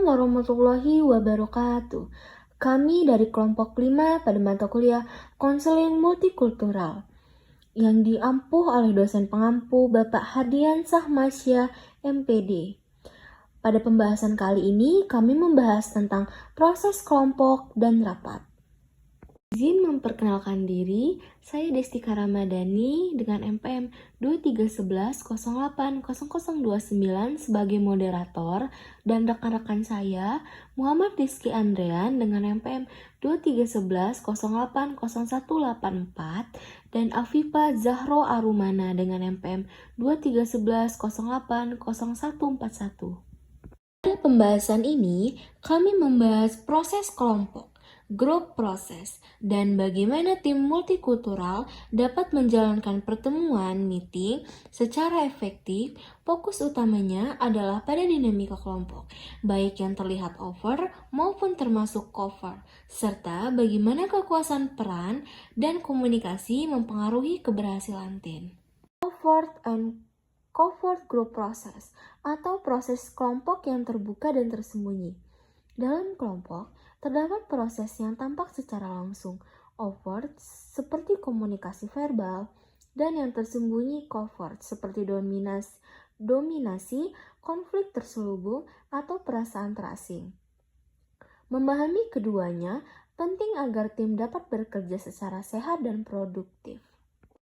warahmatullahi wabarakatuh. Kami dari kelompok 5 pada mata kuliah Konseling Multikultural yang diampuh oleh dosen pengampu Bapak Hardiansah Masya, MPD. Pada pembahasan kali ini kami membahas tentang proses kelompok dan rapat. Izin memperkenalkan diri, saya Destika Ramadhani dengan MPM 2311080029 sebagai moderator dan rekan-rekan saya Muhammad Rizky Andrean dengan MPM 2311080184 dan Afifa Zahro Arumana dengan MPM 2311080141. Pada pembahasan ini, kami membahas proses kelompok, grup proses, dan bagaimana tim multikultural dapat menjalankan pertemuan meeting secara efektif. Fokus utamanya adalah pada dinamika kelompok, baik yang terlihat over maupun termasuk cover, serta bagaimana kekuasaan peran dan komunikasi mempengaruhi keberhasilan tim. Covert and covert group process atau proses kelompok yang terbuka dan tersembunyi. Dalam kelompok, terdapat proses yang tampak secara langsung, overt, seperti komunikasi verbal, dan yang tersembunyi, covert, seperti dominasi, konflik terselubung, atau perasaan terasing. Memahami keduanya penting agar tim dapat bekerja secara sehat dan produktif.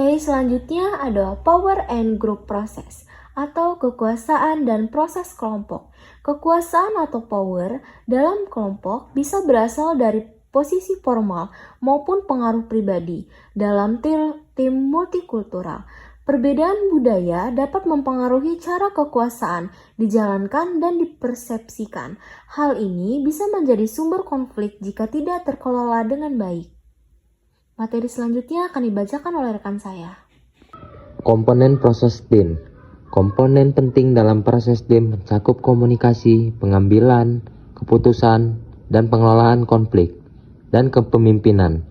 Selanjutnya ada power and group process atau kekuasaan dan proses kelompok. Kekuasaan atau power dalam kelompok bisa berasal dari posisi formal maupun pengaruh pribadi dalam tim multikultural. Perbedaan budaya dapat mempengaruhi cara kekuasaan dijalankan dan dipersepsikan. Hal ini bisa menjadi sumber konflik jika tidak terkelola dengan baik. Materi selanjutnya akan dibacakan oleh rekan saya. Komponen proses tim. Komponen penting dalam proses tim mencakup komunikasi, pengambilan, keputusan, dan pengelolaan konflik, dan kepemimpinan.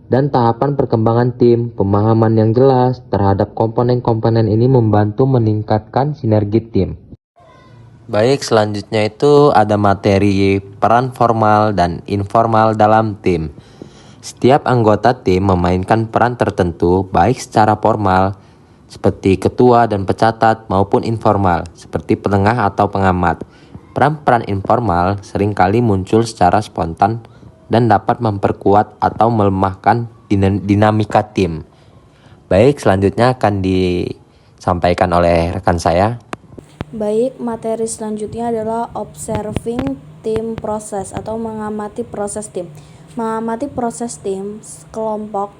Dan tahapan perkembangan tim, pemahaman yang jelas terhadap komponen-komponen ini membantu meningkatkan sinergi tim. Baik, selanjutnya itu ada materi peran formal dan informal dalam tim. Setiap anggota tim memainkan peran tertentu baik secara formal seperti ketua dan pecatat maupun informal seperti penengah atau pengamat. Peran-peran informal seringkali muncul secara spontan dan dapat memperkuat atau melemahkan dinamika tim. Baik, selanjutnya akan disampaikan oleh rekan saya. Baik, materi selanjutnya adalah observing team process atau mengamati proses tim. Mengamati proses tim kelompok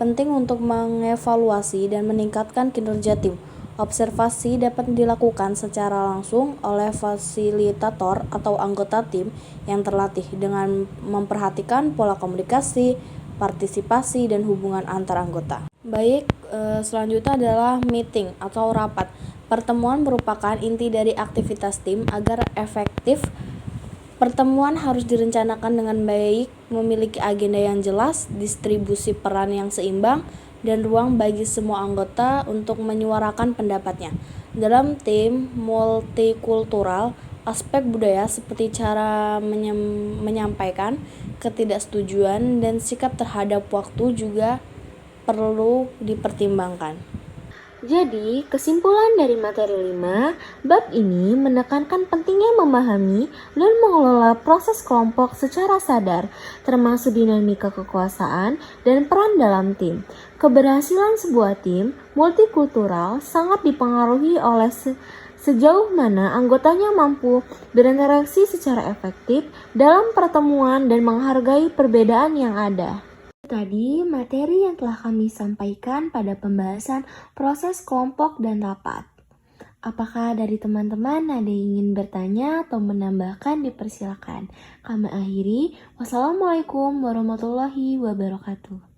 penting untuk mengevaluasi dan meningkatkan kinerja tim. Observasi dapat dilakukan secara langsung oleh fasilitator atau anggota tim yang terlatih dengan memperhatikan pola komunikasi, partisipasi, dan hubungan antar anggota. Baik, selanjutnya adalah meeting atau rapat. Pertemuan merupakan inti dari aktivitas tim agar efektif. Pertemuan harus direncanakan dengan baik, memiliki agenda yang jelas, distribusi peran yang seimbang, dan ruang bagi semua anggota untuk menyuarakan pendapatnya. Dalam tim multikultural, aspek budaya seperti cara menyampaikan ketidaksetujuan dan sikap terhadap waktu juga perlu dipertimbangkan. Jadi, kesimpulan dari materi 5, bab ini menekankan pentingnya memahami dan mengelola proses kelompok secara sadar, termasuk dinamika kekuasaan dan peran dalam tim. Keberhasilan sebuah tim multikultural sangat dipengaruhi oleh sejauh mana anggotanya mampu berinteraksi secara efektif dalam pertemuan dan menghargai perbedaan yang ada. Tadi materi yang telah kami sampaikan pada pembahasan proses kelompok dan rapat. Apakah dari teman-teman ada yang ingin bertanya atau menambahkan? Dipersilakan. Kami akhiri. Wassalamualaikum warahmatullahi wabarakatuh.